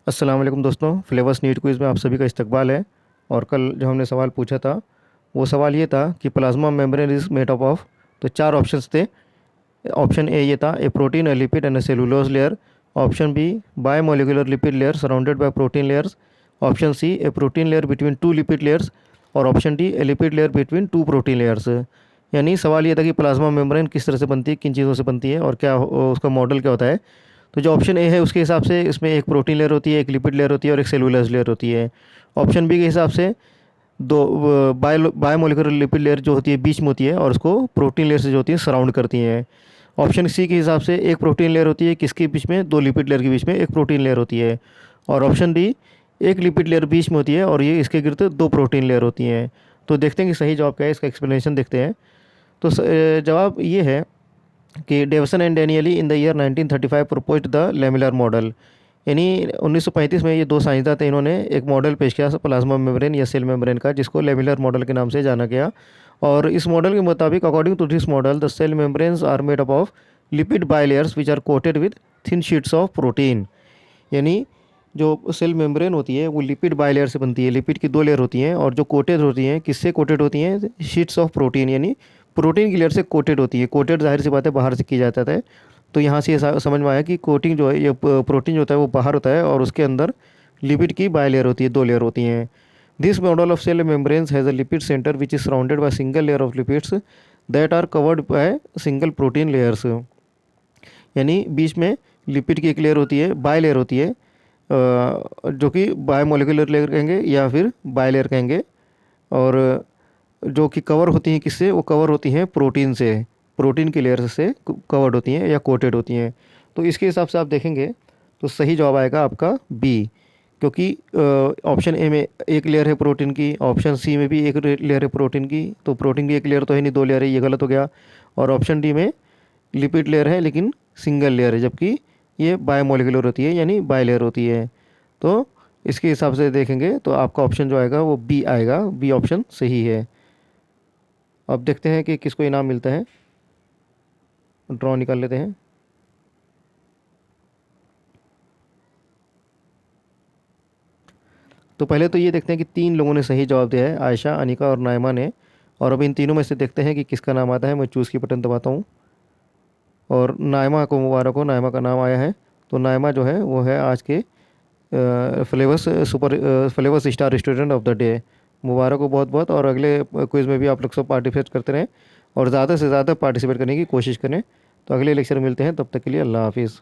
अस्सलाम वालेकुम दोस्तों, फ्लेवर्स नीट क्विज़ में आप सभी का इस्तकबाल है। और कल जो हमने सवाल पूछा था वो सवाल ये था कि plasma membrane is made up of. तो चार ऑप्शंस थे। ऑप्शन ए ये था a protein, a lipid and a cellulose layer. Option B bimolecular lipid layer surrounded by protein layers. Option C a protein layer between two lipid layers. और option D a lipid layer between two protein layers. यानी सवाल ये था कि plasma membrane किस तरह से बनती है, किन चीज़ों से बनती है और क्या उसका मॉडल क्या होता है। तो जो ऑप्शन ए है उसके हिसाब से इसमें एक प्रोटीन लेयर होती है, एक लिपिड लेयर होती है और एक सेलुलोज लेयर होती है। ऑप्शन बी के हिसाब से दो बायोमोलिकुलर लिपिड लेयर जो होती है बीच में होती है और उसको प्रोटीन लेयर से जो होती है सराउंड करती हैं। ऑप्शन सी के हिसाब से एक प्रोटीन लेयर होती है किसके बीच में, दो लिपिड लेयर के बीच में एक प्रोटीन लेयर होती है। और ऑप्शन डी एक लिपिड लेयर बीच में होती है और ये इसके गिरते दो प्रोटीन लेयर होती हैं। तो देखते हैं कि सही जवाब क्या है, इसका एक्सप्लेनेशन देखते हैं। तो जवाब ये है कि Davson and Danielli in the year 1935 proposed the lamellar model. यानी 1935 में ये दो साइंसदान थे, इन्होंने एक मॉडल पेश किया प्लाज्मा मेम्ब्रेन या सेल मेम्ब्रेन का, जिसको लेमिलर मॉडल के नाम से जाना गया। और इस मॉडल के मुताबिक according to this model the cell membranes are made up of lipid bilayers which are coated with thin sheets of protein. यानी जो सेल मेम्ब्रेन होती है वो लिपिड बायलेयर से बनती है। लिपिड की दो लेयर होती हैं और जो कोटेड होती हैं किससे कोटेड होती हैं, शीट्स ऑफ प्रोटीन, यानी प्रोटीन की लेयर से कोटेड होती है। कोटेड जाहिर सी बात है बाहर से की जाता है। तो यहाँ से ये समझ में आया कि कोटिंग जो है, ये प्रोटीन जो होता है वो बाहर होता है और उसके अंदर लिपिड की बाय लेयर होती है, दो लेयर होती हैं। This model of cell membranes has a lipid centre which is surrounded by single layer of lipids that are covered by single protein layers. यानी बीच में लिपिड की एक लेयर होती है, बाय लेयर होती है, जो कि बाय मोलिकुलर लेयर कहेंगे या फिर बाय लेयर कहेंगे। और जो कि कवर होती हैं किससे, वो कवर होती हैं प्रोटीन से, प्रोटीन की लेयर से कवर्ड होती हैं या कोटेड होती हैं। तो इसके हिसाब से आप देखेंगे तो सही जवाब आएगा आपका बी। क्योंकि ऑप्शन ए में एक लेयर है प्रोटीन की, ऑप्शन सी में भी एक लेयर है प्रोटीन की, तो प्रोटीन की एक लेयर तो है नहीं, दो लेयर है, ये गलत हो गया। और ऑप्शन डी में लिपिड लेयर है लेकिन सिंगल लेयर है, जबकि ये बायोमोलिकुलर होती है यानी बाय लेयर होती है। तो इसके हिसाब से देखेंगे तो आपका ऑप्शन जो आएगा वो बी आएगा, बी ऑप्शन सही है। अब देखते हैं कि किसको इनाम मिलता है। ड्रॉ निकाल लेते हैं। तो पहले तो ये देखते हैं कि तीन लोगों ने सही जवाब दिया है, आयशा, अनिका और नायमा ने। और अब इन तीनों में से देखते हैं कि किसका नाम आता है। मैं चूज़ की बटन दबाता हूँ और नायमा को मुबारक हो, नायमा का नाम आया है। तो नायमा जो है वो है आज के flavours star student of the day. मुबारक हो बहुत बहुत। और अगले क्विज़ में भी आप लोग सब पार्टिसिपेट करते रहें और ज़्यादा से ज़्यादा पार्टिसिपेट करने की कोशिश करें। तो अगले लेक्चर में मिलते हैं, तब तक के लिए अल्लाह हाफिज़।